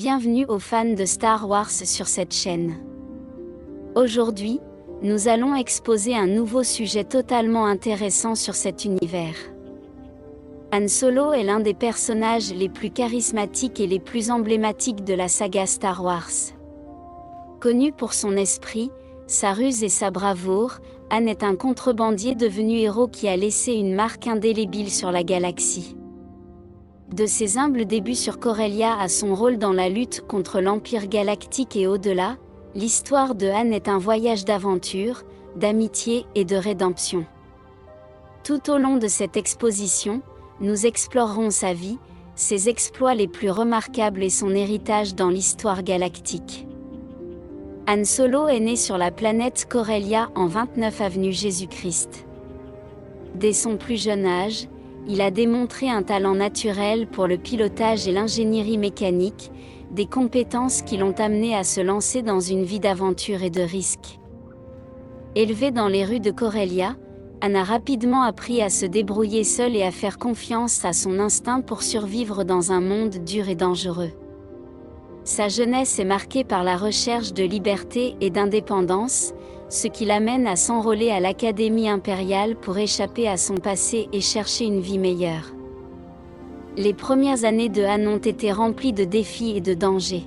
Bienvenue aux fans de Star Wars sur cette chaîne. Aujourd'hui, nous allons exposer un nouveau sujet totalement intéressant sur cet univers. Han Solo est l'un des personnages les plus charismatiques et les plus emblématiques de la saga Star Wars. Connu pour son esprit, sa ruse et sa bravoure, Han est un contrebandier devenu héros qui a laissé une marque indélébile sur la galaxie. De ses humbles débuts sur Corellia à son rôle dans la lutte contre l'Empire galactique et au-delà, l'histoire de Han est un voyage d'aventure, d'amitié et de rédemption. Tout au long de cette exposition, nous explorerons sa vie, ses exploits les plus remarquables et son héritage dans l'histoire galactique. Han Solo est né sur la planète Corellia en 29 avenue Jésus-Christ. Dès son plus jeune âge, il a démontré un talent naturel pour le pilotage et l'ingénierie mécanique, des compétences qui l'ont amené à se lancer dans une vie d'aventure et de risque. Élevé dans les rues de Corellia, Han a rapidement appris à se débrouiller seul et à faire confiance à son instinct pour survivre dans un monde dur et dangereux. Sa jeunesse est marquée par la recherche de liberté et d'indépendance, ce qui l'amène à s'enrôler à l'Académie impériale pour échapper à son passé et chercher une vie meilleure. Les premières années de Han ont été remplies de défis et de dangers.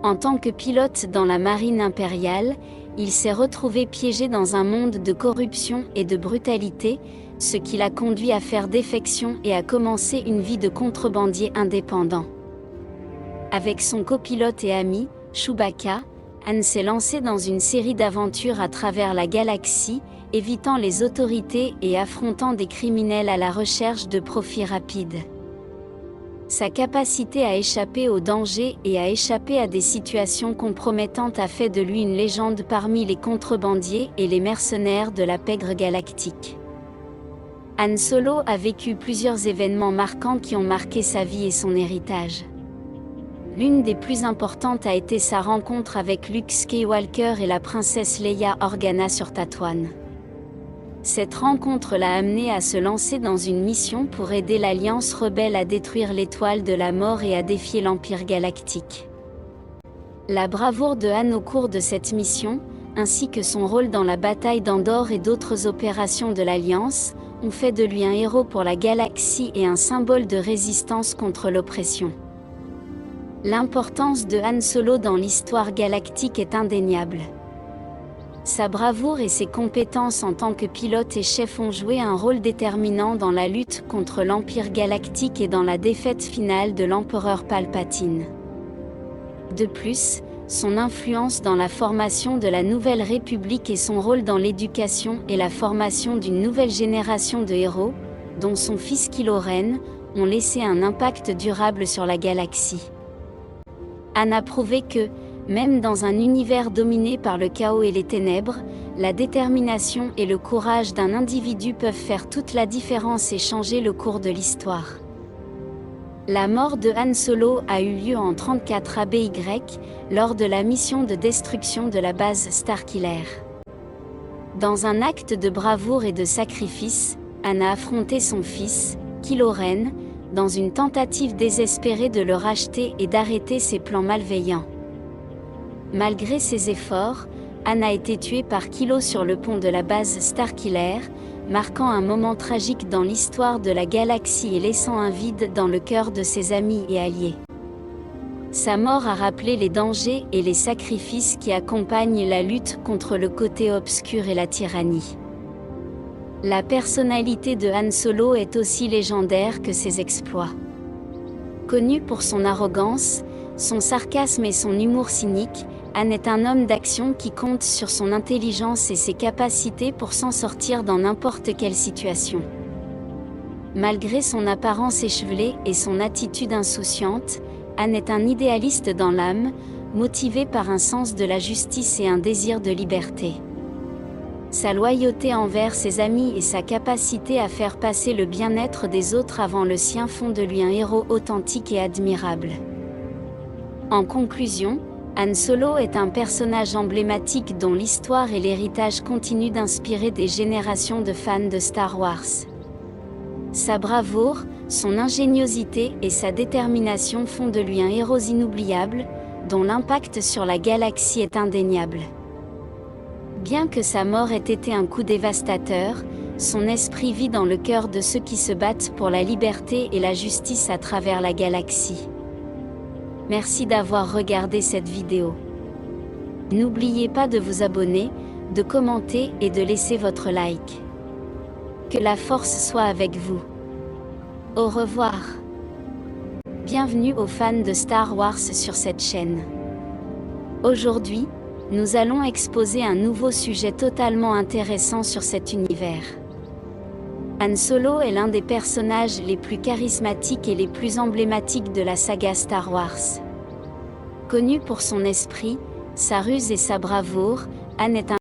En tant que pilote dans la marine impériale, il s'est retrouvé piégé dans un monde de corruption et de brutalité, ce qui l'a conduit à faire défection et à commencer une vie de contrebandier indépendant. Avec son copilote et ami, Chewbacca, Han s'est lancé dans une série d'aventures à travers la galaxie, évitant les autorités et affrontant des criminels à la recherche de profits rapides. Sa capacité à échapper aux dangers et à échapper à des situations compromettantes a fait de lui une légende parmi les contrebandiers et les mercenaires de la pègre galactique. Han Solo a vécu plusieurs événements marquants qui ont marqué sa vie et son héritage. L'une des plus importantes a été sa rencontre avec Luke Skywalker et la princesse Leia Organa sur Tatooine. Cette rencontre l'a amené à se lancer dans une mission pour aider l'Alliance rebelle à détruire l'étoile de la mort et à défier l'Empire galactique. La bravoure de Han au cours de cette mission, ainsi que son rôle dans la bataille d'Andorre et d'autres opérations de l'Alliance, ont fait de lui un héros pour la galaxie et un symbole de résistance contre l'oppression. L'importance de Han Solo dans l'histoire galactique est indéniable. Sa bravoure et ses compétences en tant que pilote et chef ont joué un rôle déterminant dans la lutte contre l'Empire galactique et dans la défaite finale de l'empereur Palpatine. De plus, son influence dans la formation de la Nouvelle République et son rôle dans l'éducation et la formation d'une nouvelle génération de héros, dont son fils Kylo Ren, ont laissé un impact durable sur la galaxie. Han a prouvé que, même dans un univers dominé par le chaos et les ténèbres, la détermination et le courage d'un individu peuvent faire toute la différence et changer le cours de l'histoire. La mort de Han Solo a eu lieu en 34 ABY, lors de la mission de destruction de la base Starkiller. Dans un acte de bravoure et de sacrifice, Han a affronté son fils, Kylo Ren, dans une tentative désespérée de le racheter et d'arrêter ses plans malveillants. Malgré ses efforts, Han a été tué par Kylo sur le pont de la base Starkiller, marquant un moment tragique dans l'histoire de la galaxie et laissant un vide dans le cœur de ses amis et alliés. Sa mort a rappelé les dangers et les sacrifices qui accompagnent la lutte contre le côté obscur et la tyrannie. La personnalité de Han Solo est aussi légendaire que ses exploits. Connu pour son arrogance, son sarcasme et son humour cynique, Han est un homme d'action qui compte sur son intelligence et ses capacités pour s'en sortir dans n'importe quelle situation. Malgré son apparence échevelée et son attitude insouciante, Han est un idéaliste dans l'âme, motivé par un sens de la justice et un désir de liberté. Sa loyauté envers ses amis et sa capacité à faire passer le bien-être des autres avant le sien font de lui un héros authentique et admirable. En conclusion, Han Solo est un personnage emblématique dont l'histoire et l'héritage continuent d'inspirer des générations de fans de Star Wars. Sa bravoure, Son ingéniosité et sa détermination font de lui un héros inoubliable, dont l'impact sur la galaxie est indéniable. Bien que sa mort ait été un coup dévastateur, son esprit vit dans le cœur de ceux qui se battent pour la liberté et la justice à travers la galaxie. Merci d'avoir regardé cette vidéo. N'oubliez pas de vous abonner, de commenter et de laisser votre like. Que la force soit avec vous. Au revoir. Bienvenue aux fans de Star Wars sur cette chaîne. Aujourd'hui, nous allons exposer un nouveau sujet totalement intéressant sur cet univers. Han Solo est l'un des personnages les plus charismatiques et les plus emblématiques de la saga Star Wars. Connu pour son esprit, sa ruse et sa bravoure, Han est un